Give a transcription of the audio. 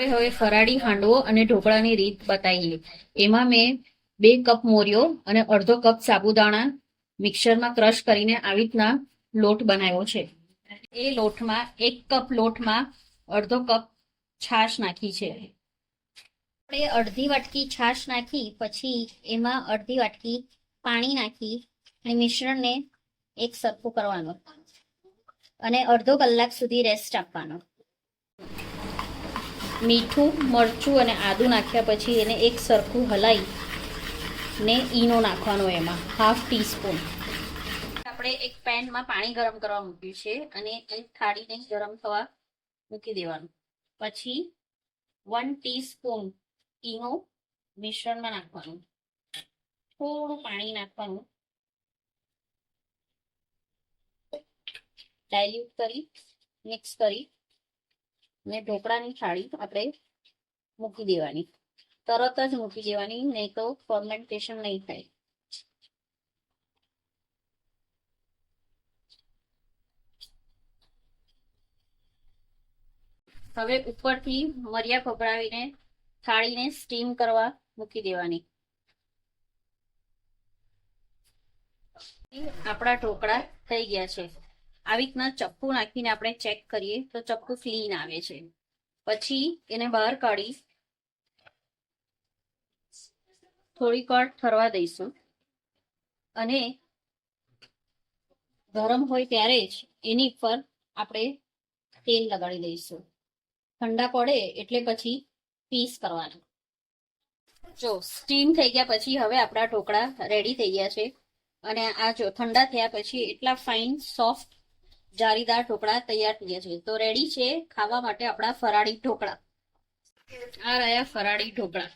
આપણે હવે ફરાળી હાંડવો અને ઢોકળાની રીત બતાવીએ. એમાં મેં 2 કપ મોરિયો અને અડધો કપ સાબુદાણા મિક્સરમાં ક્રશ કરીને આવી રીતના લોટ બનાવ્યો છે. એ લોટમાં 1 કપ લોટમાં અડધો કપ છાશ નાખી છે. આપણે અડધી વાટકી છાશ નાખી પછી એમાં અડધી વાટકી પાણી નાખી અને મિશ્રણને એક સરખું કરવાનું અને અડધો કલાક સુધી રેસ્ટ આપવાનો. મીઠું, મરચું અને આદું નાખ્યા પછી એને એક સરખું હલાવી ને ઈનો નાખવાનો એમાં 1/2 ટીસ્પૂન. આપણે એક પેનમાં પાણી ગરમ કરવા મૂક્યું છે અને એક થાળીને ગરમ થવા મૂકી દેવાનું. પછી 1 ટીસ્પૂન ઈનો મિશ્રણમાં નાખવાનું. થોડું પાણી નાખવાનું. ડાયલ્યુટ કરી મિક્સ કરી ને ઢોકળાની થાળી આપણે મૂકી દેવાની. તરત જ મૂકી દેવાની, નહીં તો ફર્મેન્ટેશન નહીં થાય. હવે ઉપરથી મરિયા ભભરાવીને થાળીને સ્ટીમ કરવા મૂકી દેવાની. આપણા ઢોકળા થઈ ગયા છે. આવી રીતના ચપ્પુ નાખીને આપણે ચેક કરીએ તો ચપ્પુ ક્લીન આવે છે. પછી એને બહાર કાઢી થોડીક વાર ઠરવા દઈશું અને ગરમ હોય ત્યારે જ એની પર આપણે તેલ લગાડી દઈશું. ઠંડા પડે એટલે પછી પીસ કરવાના. જો સ્ટીમ થઈ ગયા પછી હવે આપણા ઢોકળા રેડી થઈ ગયા છે અને આ જો ઠંડા થયા પછી એટલા ફાઇન સોફ્ટ જારીદાર ઢોકળા તૈયાર થઈ ગયા છે. તો રેડી છે ખાવા માટે આપણા ફરાળી ઢોકળા. આ રહ્યા ફરાળી ઢોકળા.